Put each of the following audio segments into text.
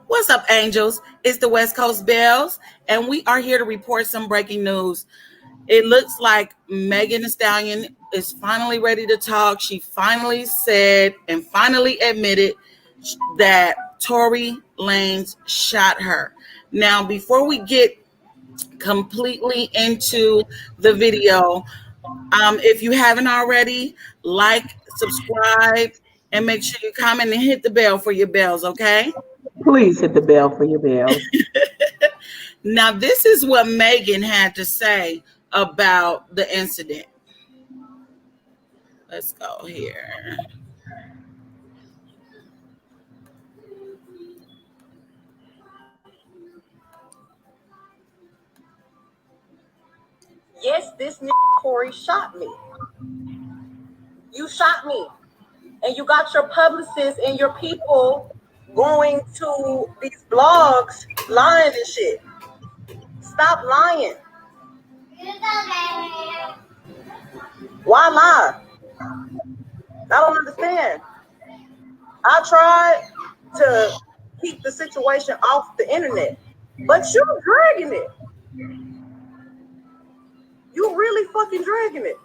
What's up, angels? It's the West Coast Bells, and we are here to report some breaking news. It looks like Megan Thee Stallion is finally ready to talk. She finally said and finally admitted that Tory Lanes shot her. Now, before we get completely into the video, if you haven't already, like, subscribe, and make sure you comment and hit the bell for your bells, okay? Please hit the bell for your bells. Now, this is what Megan had to say about the incident. Let's go here. Yes, this nigga Tory shot me. You shot me. And you got your publicists and your people going to these blogs lying and shit. Stop lying. Why lie? I don't understand. I tried to keep the situation off the internet, but you're dragging it. You really fucking dragging it.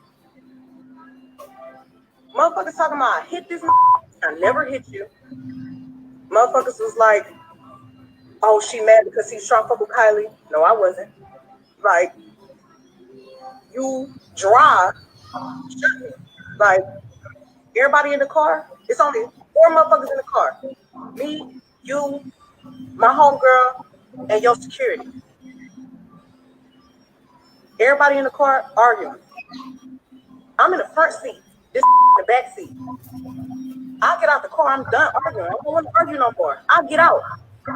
Motherfuckers talking about I hit this. I never hit you. Motherfuckers was like, oh, she mad because he's trying to fuck with Kylie. No, I wasn't. Like, you dry. Shut me. Like, everybody in the car, it's only 4 motherfuckers in the car. Me, you, my homegirl, and your security. Everybody in the car arguing. I'm in the front seat. This in the back seat. I get out the car. I'm done arguing. I don't want to argue no more. I get out.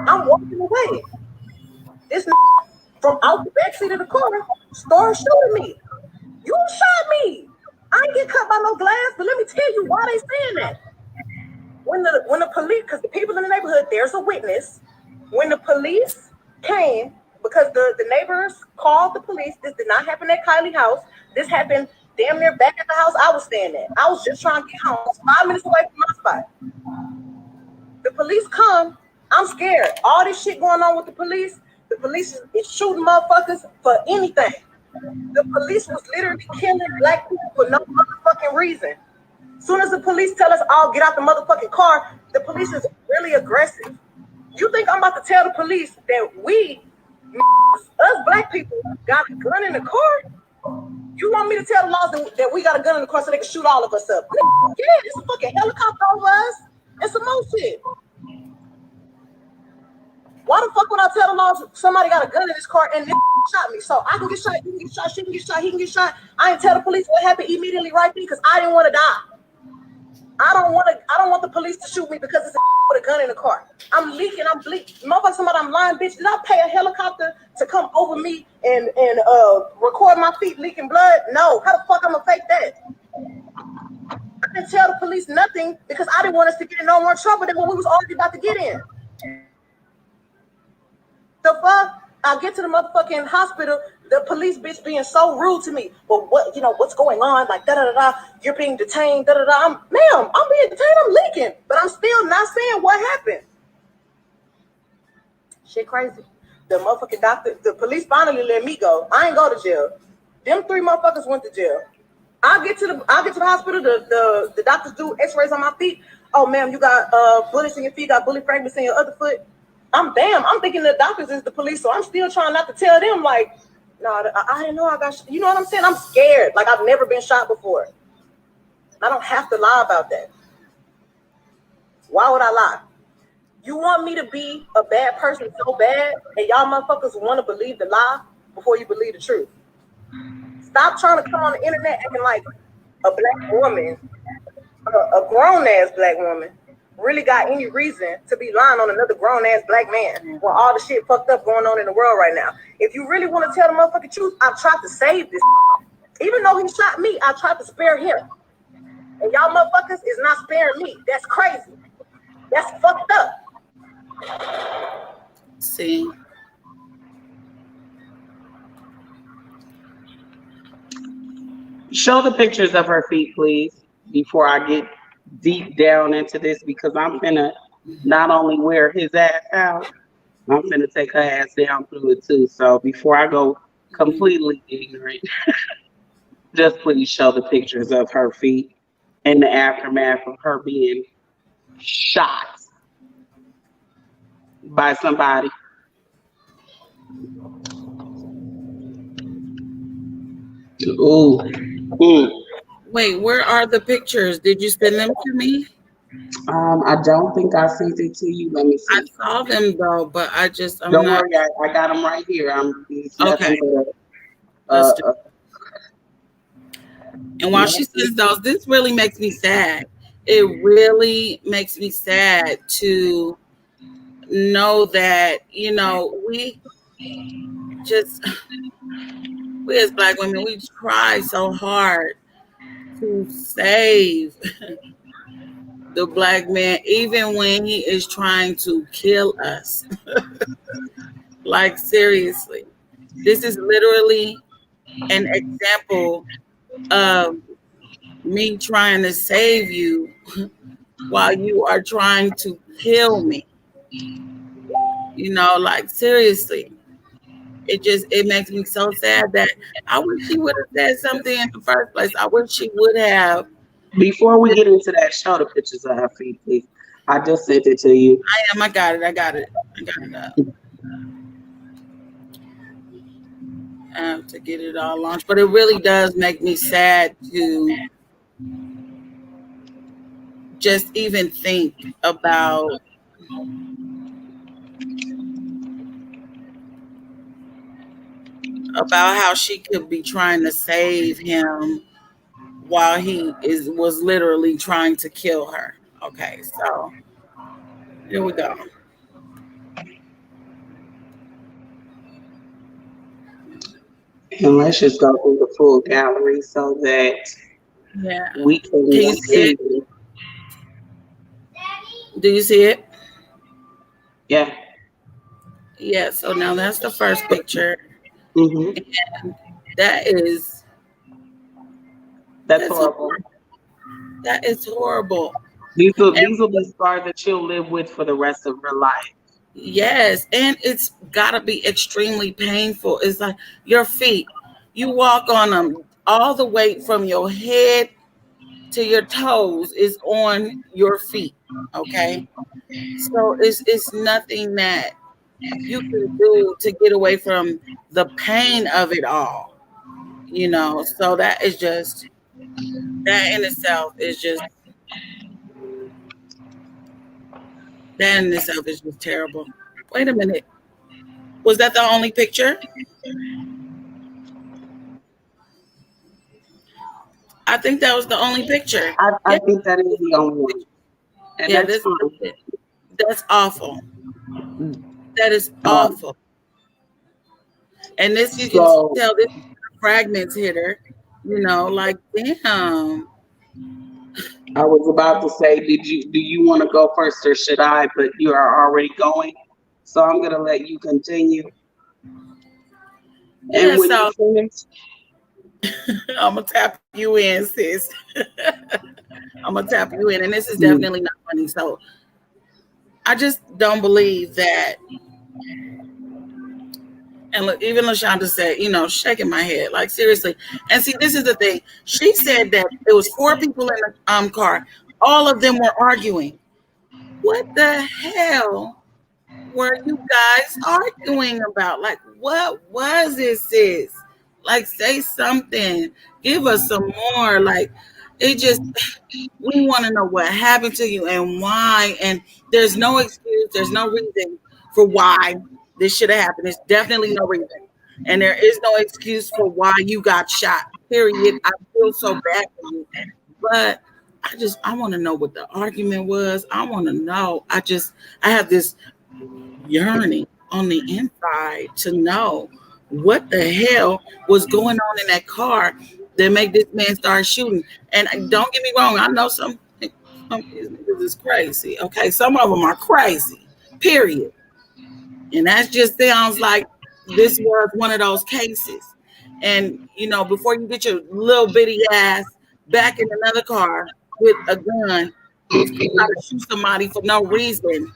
I'm walking away. This from out the back seat of the car started shooting me. You shot me. I ain't get cut by no glass, but let me tell you why they saying that. When the police, because the people in the neighborhood, there's a witness. When the police came, because the neighbors called the police, this did not happen at Kylie's house. This happened damn near back at the house I was staying at. I was just trying to get home. I was 5 minutes away from my spot. The police come. I'm scared. All this shit going on with the police is shooting motherfuckers for anything. The police was literally killing black people for no motherfucking reason. As soon as the police tell us all get out the motherfucking car, the police is really aggressive. You think I'm about to tell the police that us black people, got a gun in the car? You want me to tell the laws that we got a gun in the car so they can shoot all of us up? Yeah, it's a fucking helicopter over us and some more shit. Why the fuck would I tell the laws somebody got a gun in this car and this shot me? So I can get shot, you can get shot, she can get shot, he can get shot. I didn't tell the police what happened immediately right there because I didn't want to die. I don't want the police to shoot me because it's with a gun in the car. I'm leaking, I'm bleeding. Motherfucker, somebody, I'm lying, bitch. Did I pay a helicopter to come over me and record my feet leaking blood? No. How the fuck I'm gonna fake that? I didn't tell the police nothing because I didn't want us to get in no more trouble than what we was already about to get in. The fuck? I get to the motherfucking hospital, the police bitch being so rude to me. But what's going on? Like, da-da-da-da, you're being detained, da-da-da. Ma'am, I'm being detained, I'm leaking. But I'm still not saying what happened. Shit crazy. The motherfucking doctor, the police finally let me go. I ain't go to jail. Them 3 motherfuckers went to jail. I get to the hospital, the doctors do x-rays on my feet. Oh, ma'am, you got bullets in your feet, got bullet fragments in your other foot. I'm thinking the doctors is the police, so I'm still trying not to tell them, like, no, I didn't know I got shot. You know what I'm saying? I'm scared. Like, I've never been shot before. I don't have to lie about that. Why would I lie? You want me to be a bad person so bad, and y'all motherfuckers want to believe the lie before you believe the truth. Stop trying to come on the internet acting like a black woman, a grown-ass black woman, really got any reason to be lying on another grown-ass black man when all the shit fucked up going on in the world right now. If you really want to tell the motherfucking truth, I've tried to save this. Even though he shot me, I tried to spare him. And y'all motherfuckers is not sparing me. That's crazy. That's fucked up. See? Show the pictures of her feet, please, before I get deep down into this, because I'm finna not only wear his ass out, I'm finna take her ass down through it too. So before I go completely ignorant, just please show the pictures of her feet and the aftermath of her being shot by somebody. Ooh. Mm. Wait, where are the pictures? Did you send them to me? I don't think I sent it to you. Let me I see. saw them though, but I'm Don't not. worry, I got them right here. It's Okay, nothing but let's do. a And while she message. sends those, this really makes me sad. It really makes me sad to know that, just, we as Black women, we try so hard to save the Black man, even when he is trying to kill us. Like, seriously. This is literally an example of me trying to save you while you are trying to kill me. Like, seriously. It makes me so sad that I wish she would have said something in the first place. I wish she would have. Before we get into that, show the pictures of her feet, please. I just sent it to you. I got it. I got it. I got it up. To get it all launched. But it really does make me sad to just even think about how she could be trying to save him while he was literally trying to kill her. Okay, so here we go. And let's just go through the full gallery so that Yeah. we Can can you see see. it? Do you see it? Yeah. Yeah, so now that's the first picture. Hmm. And that is That's that's horrible. horrible. That is horrible. And These will be scars that she'll live with for the rest of her life. yes, and it's gotta be extremely painful. It's like your feet. You walk on them. All the weight from your head to your toes is on your feet. Okay. So it's nothing that you can do to get away from the pain of it all. So that in itself is just that in itself is just terrible. Wait a minute. Was that the only picture? I think that was the only picture. I Yeah, think that is the only one. And yeah, that's this fine. that's awful. That is Um, awful. And this you can so tell this fragments hit her. Like damn. I was about to say, do you want to go first or should I? But you are already going. So I'm gonna let you continue. Yeah, And when you so finish, I'm gonna tap you in, sis. I'm gonna tap you in, and this is mm, definitely not funny. So I just don't believe that. And look, even LaShonda said, shaking my head, like seriously. And see, this is the thing. She said that it was four people in the car. All of them were arguing. What the hell were you guys arguing about? Like, what was it, sis? Like, say something. Give us some more. Like, it just we want to know what happened to you and why. And there's no excuse, there's no reason for why this should have happened. There's definitely no reason. And there is no excuse for why you got shot. Period. I feel so bad for you. But I want to know what the argument was. I want to know. I have this yearning on the inside to know what the hell was going on in that car that make this man start shooting. And don't get me wrong, I know some of these niggas is crazy. Okay, some of them are crazy. Period. And that just sounds like this was one of those cases. And before you get your little bitty ass back in another car with a gun, try to shoot somebody for no reason,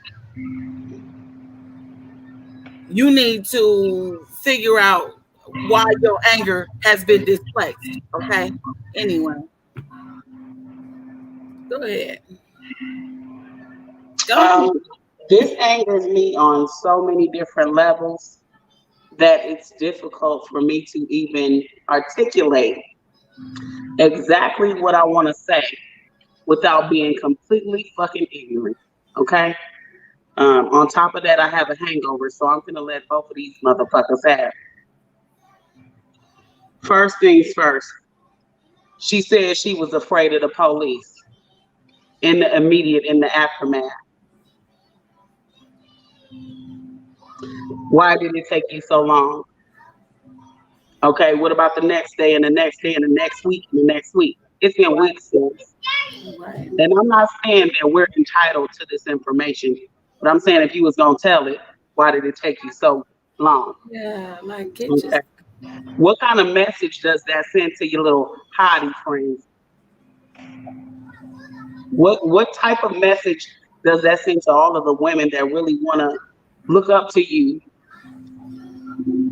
you need to figure out why your anger has been displaced. Okay. Anyway, go ahead. Go ahead. Um, this angers me on so many different levels that it's difficult for me to even articulate exactly what I want to say without being completely fucking ignorant. Okay. On top of that, I have a hangover, so I'm gonna let both of these motherfuckers have. First things first, she said she was afraid of the police in the aftermath. Why did it take you so long? Okay, what about the next day and the next day and the next week and the next week? It's been weeks since. Right. And I'm not saying that we're entitled to this information, but I'm saying if you was gonna tell it, why did it take you so long? Yeah, like get Okay. just What kind of message does that send to your little hottie friends? What type of message does that send to all of the women that really want to look up to you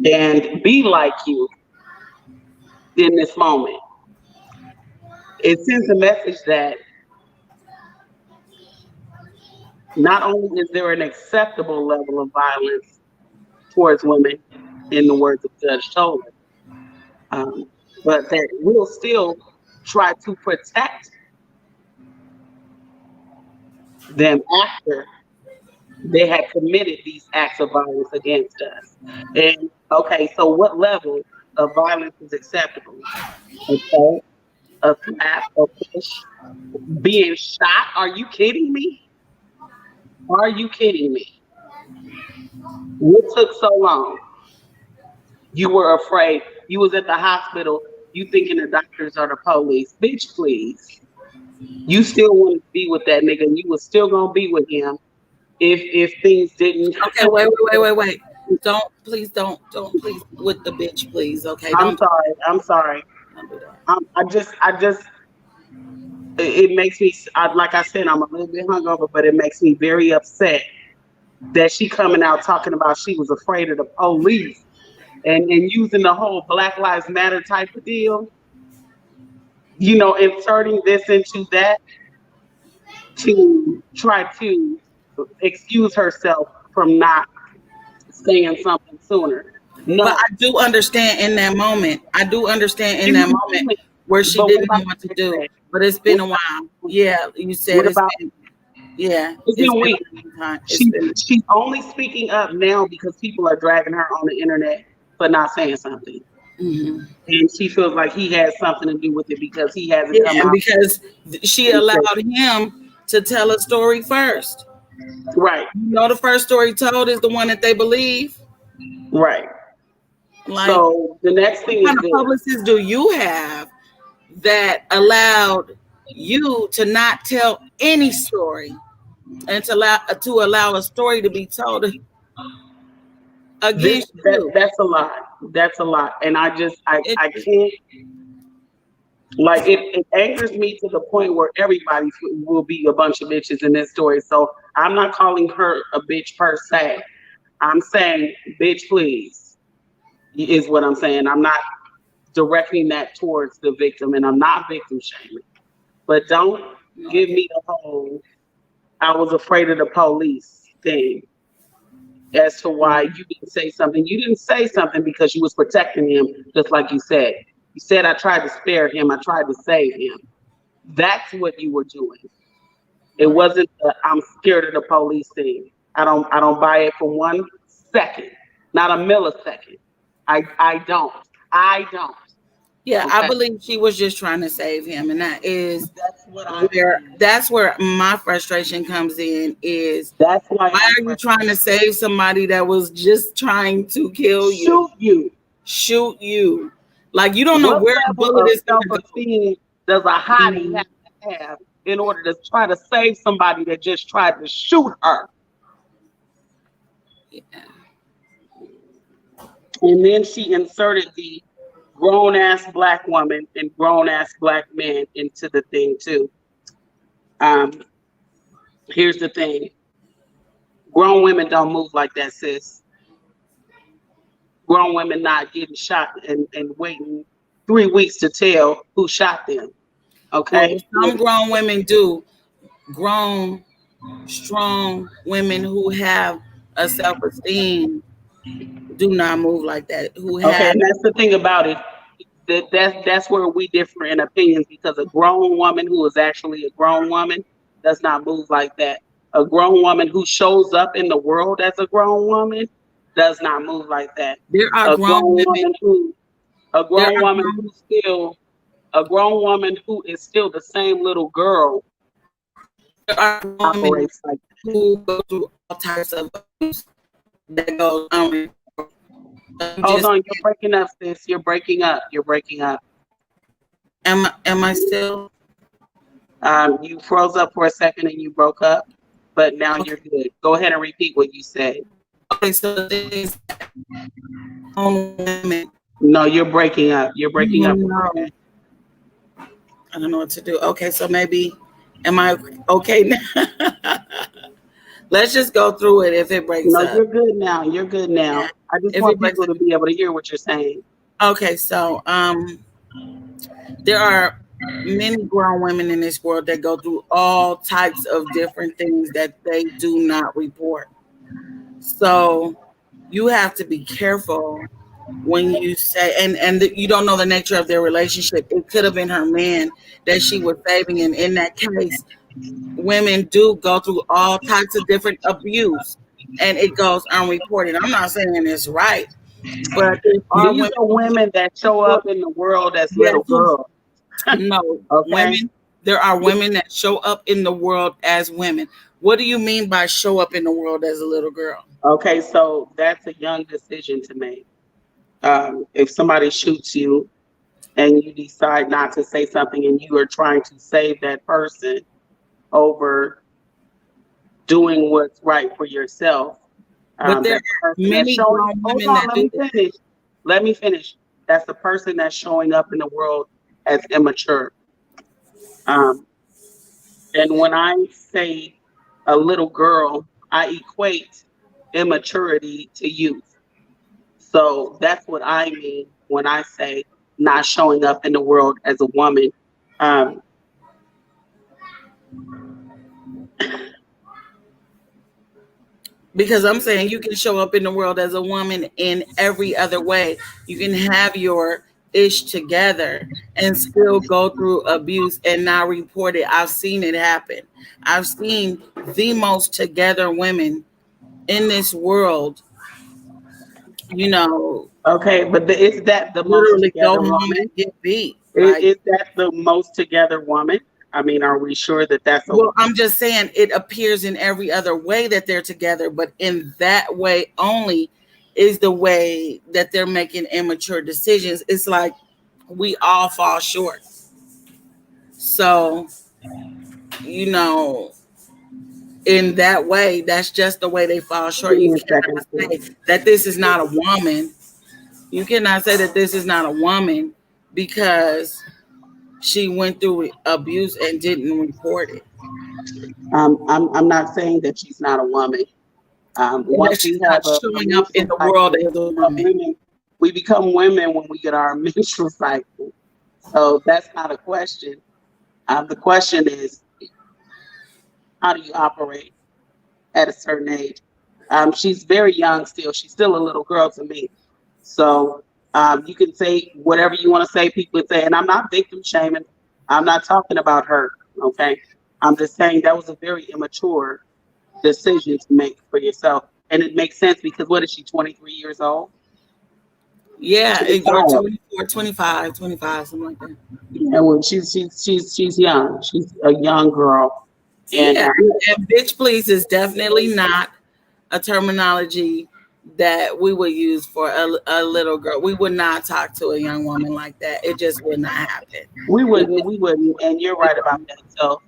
and be like you in this moment? It sends a message that not only is there an acceptable level of violence towards women, in the words of Judge Toler, um, but that we'll still try to protect them after they had committed these acts of violence against us. And okay, so what level of violence is acceptable? Okay, a slap, a push, being shot. Are you kidding me? Are you kidding me? What took so long? You were afraid. You was at the hospital. You thinking the doctors are the police. Bitch, please. You still want to be with that nigga, and you was still gonna be with him if things didn't. okay. Wait. Don't please with the bitch, please. Okay, I'm don't sorry. I'm sorry. do that. I just, it makes me, like I said, I'm a little bit hungover, but it makes me very upset that she coming out talking about she was afraid of the police and using the whole Black Lives Matter type of deal, inserting this into that to try to excuse herself from not saying something sooner. But No, I do understand in that moment. I do understand in in that the moment moment. where she But what didn't about know what to the do. next day? But it's been What a about while. next week? Yeah, you said What about it's it's been been weeks? a long time. It's She been she's only speaking up now because people are dragging her on the internet for not saying something. mhm. And she feels like he has something to do with it because he hasn't come Yeah, out because she and said, allowed him to tell a story first. right, You know, the first story told is the one that they believe. right. Like, So the next what thing is kind of this. publicists do you have that allowed you to not tell any story and to allow a story to be told This against that you? that's a lot. That's a lot. And I just It, I can't, like, it angers me to the point where everybody will be a bunch of bitches in this story. So I'm not calling her a bitch per se. I'm saying bitch please is what I'm saying. I'm not directing that towards the victim, and I'm not victim shaming. But don't no, I give get me the whole I was afraid of the police thing as to why it. you didn't say something. You didn't say something because you was protecting him, just like you said. You said I tried to spare him, I tried to save him. That's what you were doing. It Right. wasn't the I'm scared of the police thing. I don't buy it for 1 second, not a millisecond. I don't. I don't. Yeah, I Okay. believe she was just trying to save him, and that is That's what I where believe. my frustration comes in. Is That's why why I'm are you trying to save somebody that was just trying to kill you, shoot you. shoot you? Like you don't know What where the level bullet of is going to go. self-esteem does a hottie Mhm. have in order to try to save somebody that just tried to shoot her? Yeah. And then she inserted the grown ass black woman and grown ass black man into the thing too. Um, Here's the thing: grown women don't move like that, sis. Grown women not getting shot and waiting 3 weeks to tell who shot them. Well, Okay. some grown women do. Grown, strong women who have a self-esteem do not move like that. Who Okay, have and that's the thing about it. That's where we differ in opinions because a grown woman who is actually a grown woman does not move like that. A grown woman who shows up in the world as a grown woman does not move like that. there are A grown grown women. woman who a There grown are woman grown who still a grown woman who is still the same little girl there are grown women operates like that. who go through all types of abuse that goes unreported. I'm Hold just on, you're breaking up, sis. You're breaking up. You're breaking up. am I still You froze up for a second and you broke up, but now okay? you're good. Go ahead and repeat what you said. Okay, so the thing is, grown women. No, you're breaking up. You're breaking Oh up real bad. no, I don't know what to do. Okay, so maybe am I okay now? Let's just go through it if it breaks No, up. you're good now. You're good Yeah, now. I just if it want breaks people up. to be able to hear what you're saying. Okay, so there are many grown women in this world that go through all types of different things that they do not report. So you have to be careful when you say you don't know the nature of their relationship. It could have been her man that she was saving, and in that case, women do go through all types of different abuse, and it goes unreported. I'm not saying it's right, but there are These women are women that show who, up in the world as yes, little girls. no, Okay. women. There are women that show up in the world as women. What do you mean by show up in the world as a little girl? Okay. So that's a young decision to make. If somebody shoots you and you decide not to say something and you are trying to save that person over doing what's right for yourself. But there are That's the person that's many showing. grown Hold women on, that let do me that. finish. Let me finish. That's the person that's showing up in the world as immature. Um, and when I say a little girl, I equate immaturity to youth. So that's what I mean when I say not showing up in the world as a woman. Um, Because I'm saying you can show up in the world as a woman in every other way. You can have your ish together and still go through abuse and not report it. I've seen it happen. I've seen the most together women in this world, you know, okay, but is that the most literally go together home woman? and get beat. Like, Is that the most together woman? I mean, are we sure that that's a well, I'm just saying it appears in every other way that they're together, but in that way only is the way that they're making immature decisions. It's like we all fall short. So, you know, in that way, that's just the way they fall short. give You me a second, cannot sis. say that this is not a woman. You cannot say that this is not a woman because she went through abuse and didn't report it. I'm not saying that she's not a woman. And that Once we she's have not a showing up in menstrual the world cycle, as a we become woman. women. We become women when we get our menstrual cycle. So that's not a question. The question is, how do you operate at a certain age? She's very young still. She's still a little girl to me. So you can say whatever you want to say. People say, and I'm not victim shaming. I'm not talking about her. Okay. I'm just saying that was a very immature decision to make for yourself. And it makes sense because what is she, 23 years old? Yeah, She's a or child. 24, 25, 25, something like that. Yeah, well, she's young. She's a young girl. And Yeah, and bitch please is definitely not a terminology that we would use for a little girl. We would not talk to a young woman like that. It just would not happen. It we wouldn't, and you're right about that. So,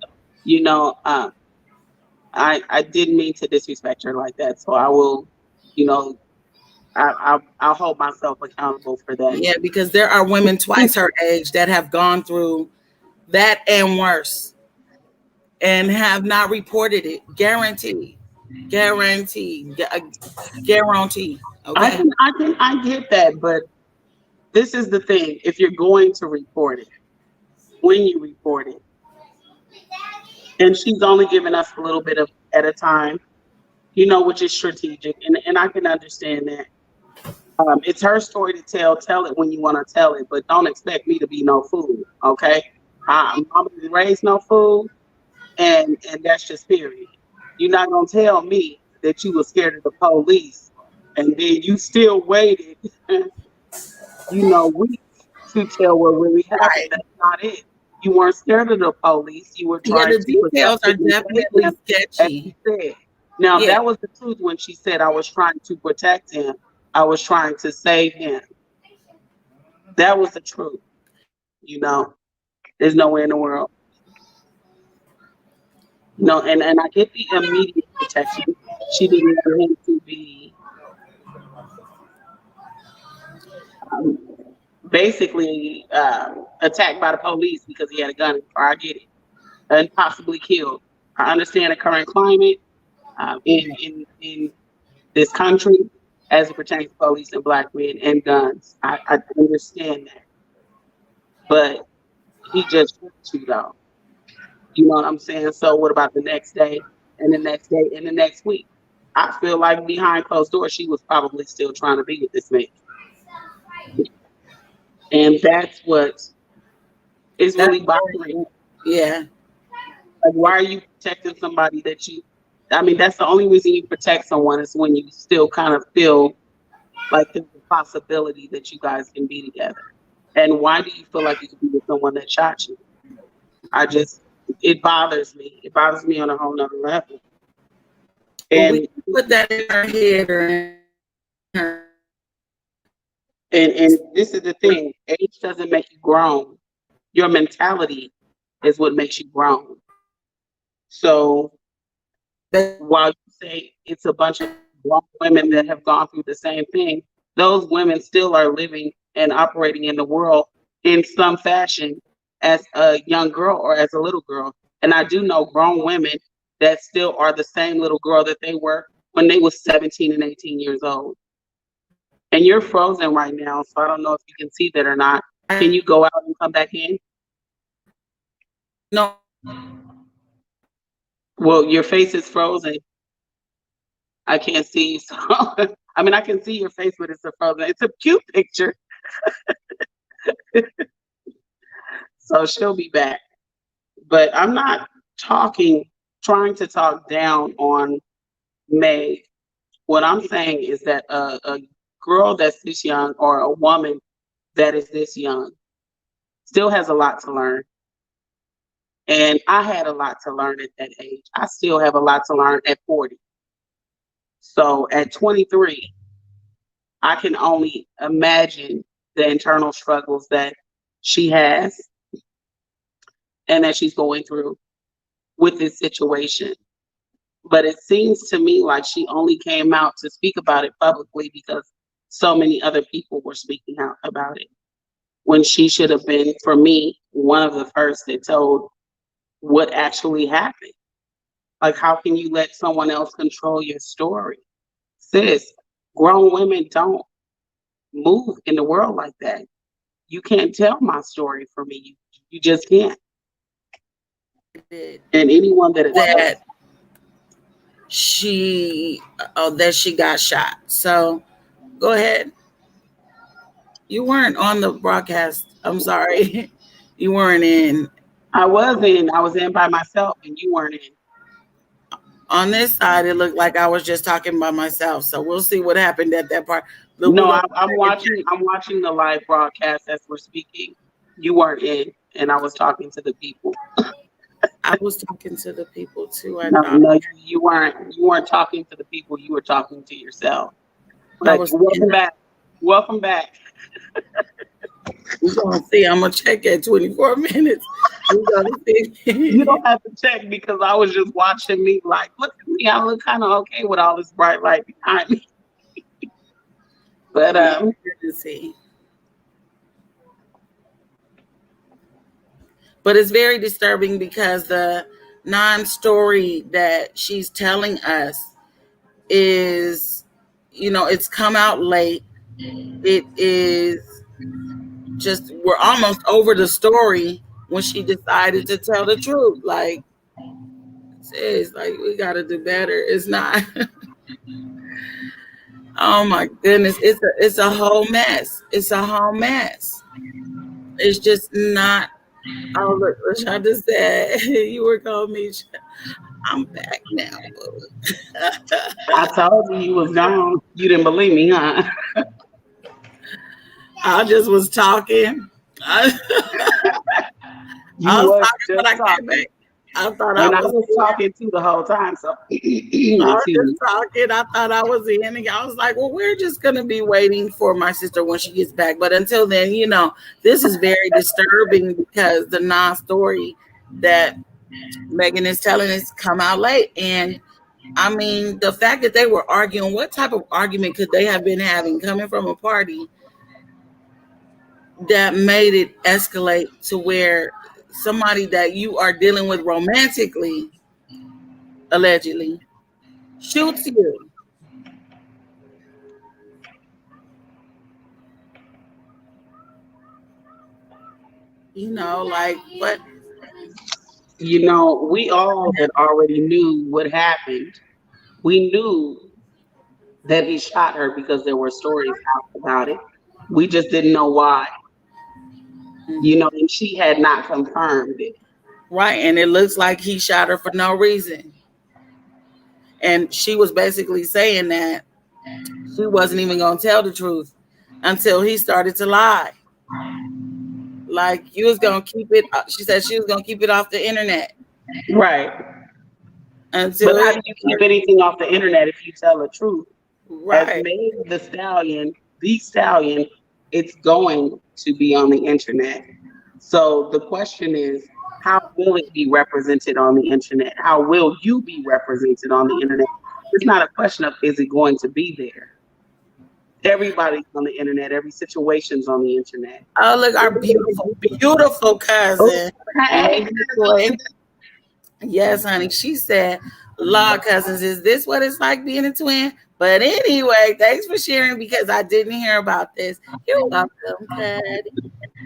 you know, I didn't mean to disrespect her like that. So I will, you know, I'll hold myself accountable for that. yeah, because there are women twice her age that have gone through that and worse. and have not reported it. Guarantee. Guarantee. Guarantee. Okay. I get that, but this is the thing. If you're going to report it, when you report it, and she's only giving us a little bit of at a time, which is strategic, and I can understand that. It's her story to tell. Tell it when you want to tell it, but don't expect me to be no fool. Okay, Mama didn't raise no fool, and that's just period. You're not gonna tell me that you were scared of the police, and then you still waited, weeks to tell what really happened. Right. That's not it. You weren't scared of the police. You were Yeah, trying the to protect details are them and save definitely them, as she sketchy. said. Now, Yeah. that was the truth when she said, I was trying to protect him. I was trying to save him. That was the truth. You know, there's no way in the world. And I get the immediate protection. She didn't want him to be um, basically attacked by the police because he had a gun in the car. I get it. And possibly killed. I understand the current climate in this country as it pertains to police and black men and guns. I understand that. But he just shot you though. You know what I'm saying? So what about the next day and the next day and the next week? I feel like behind closed doors, she was probably still trying to be with this man. And that's what is That's really bothering me. yeah. Like, why are you protecting somebody I mean, that's the only reason you protect someone is when you still kind of feel like there's a possibility that you guys can be together. And why do you feel like you can be with someone that shot you? I just, it bothers me. It bothers me on a whole nother level. Well, we And can put that in her head or in her. and this is the thing. Age doesn't make you grown. Your mentality is what makes you grown. So while you say it's a bunch of grown women that have gone through the same thing, those women still are living and operating in the world in some fashion as a young girl or as a little girl. And I do know grown women that still are the same little girl that they were when they was 17 and 18 years old. And you're frozen right now, so I don't know if you can see that or not. Can you go out and come back in? No. Well, your face is frozen. I can't see you. So I mean, I can see your face, but it's a frozen. It's a cute picture. So she'll be back. But I'm not trying to talk down on Meg. What I'm saying is that a girl that's this young or a woman that is this young still has a lot to learn. And I had a lot to learn at that age. I still have a lot to learn at 40. So at 23, I can only imagine the internal struggles that she has and that she's going through with this situation. But it seems to me like she only came out to speak about it publicly because so many other people were speaking out about it. When she should have been, for me, one of the first that told what actually happened. Like, how can you let someone else control your story? Sis, grown women don't move in the world like that. You can't tell my story for me. You just can't. And anyone that attempts, That she that she got shot. So go ahead. You weren't on the broadcast. I'm sorry. You weren't in. I was in by myself, and you weren't in. On this side, it looked like I was just talking by myself. So we'll see what happened at that part. But we're No, gonna I'm watching. I'm watching the live broadcast as we're speaking. You weren't in, and I was talking to the people. I was talking to the people too. I No, thought no, you weren't. You weren't talking to the people. You were talking to yourself. I But was welcome back. Welcome back. we're gonna see. I'm gonna check at 24 minutes. We're gonna You see. don't have to check because I was just watching me. Like, look at me. I look kind of okay with all this bright light behind me. But To see. But it's very disturbing because the non-story that she's telling us is, it's come out late. It is just, we're almost over the story when she decided to tell the truth. Like, it's like, we got to do better. It's not. Oh my goodness, it's a whole mess. It's a whole mess. It's just not. Oh look, Rashonda said you were calling me. I'm back now, boo. I told you you was gone. You didn't believe me, huh? I just was talking. I, You I was was talking, but just I came talking. back. I thought I And I was was in. talking too the whole time, so I was excuse just me. talking. I thought I was in. And I was like, well, we're just gonna be waiting for my sister when she gets back. But until then, this is very disturbing because the non-story that Megan is telling us come out late. And I mean, the fact that they were arguing, what type of argument could they have been having coming from a party that made it escalate to where somebody that you are dealing with romantically, allegedly, shoots you? Like, but We all had already knew what happened. We knew that he shot her because there were stories out about it. We just didn't know why, and she had not confirmed it. right, and it looks like he shot her for no reason. And she was basically saying that she wasn't even going to tell the truth until he started to lie. Like, you was going to keep it, she said she was going to keep it off the internet Right. until But how it do you keep anything off the internet if you tell the truth? As right. Meg the Stallion, it's going to be on the internet. So the question is, how will it be represented on the internet? How will you be represented on the internet? It's not a question of is it going to be there. Everybody's on the internet. Every situation's on the internet. Oh, look, our beautiful, beautiful Oh, cousin. hey, Lady Joy. Yes, honey. She said, Law cousins, is this what it's like being a twin? But anyway, thanks for sharing because I didn't hear about this. You're welcome, Cuddy.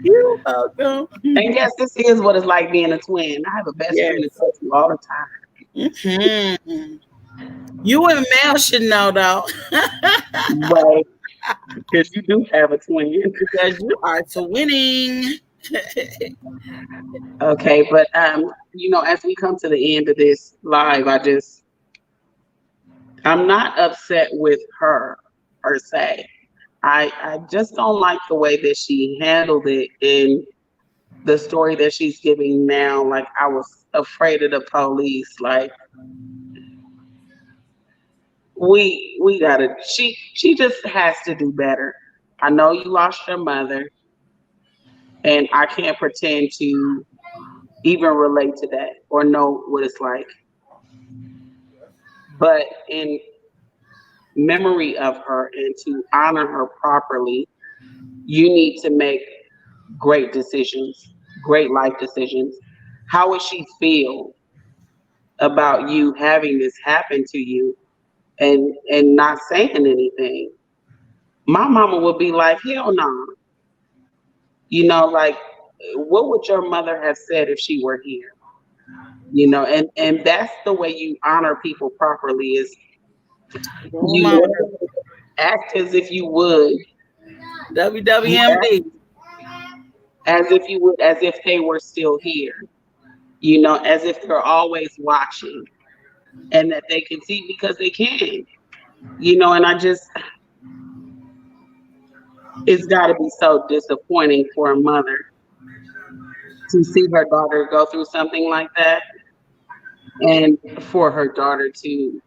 You're welcome. and yes, this is what it's like being a twin. I have a best friend that Yes. tells you all the time. Mhm. You and Mel should know though, Right, because you do have a twin. because you are to winning. Okay, but as we come to the end of this live, I'm not upset with her per se. I just don't like the way that she handled it in the story that she's giving now. Like, I was afraid of the police. Like, we gotta she just has to do better. I know you lost your mother, and I can't pretend to even relate to that or know what it's like. But in memory of her and to honor her properly, you need to make great decisions, great life decisions. How would she feel about you having this happen to you and not saying anything? My mama would be like, hell no. Like, what would your mother have said if she were here? And that's the way you honor people properly is Oh, you mama. act as if you would. You act WWMD. as if they were still here, as if they're always watching and that they can see because they can, and it's got to be so disappointing for a mother to see her daughter go through something like that and for her daughter to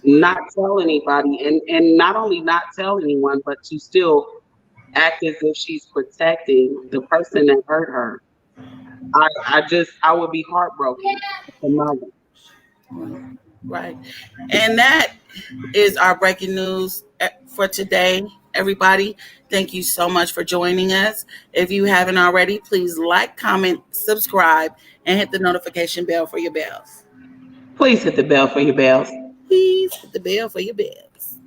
not tell anybody and not only not tell anyone, but to still act as if she's protecting the person that hurt her. I would be heartbroken as a mother. Right. And that is our breaking news for today, everybody. Thank you so much for joining us. If you haven't already, please like, comment, subscribe, and hit the notification bell for your bells. Please hit the bell for your bells. Please hit the bell for your bells.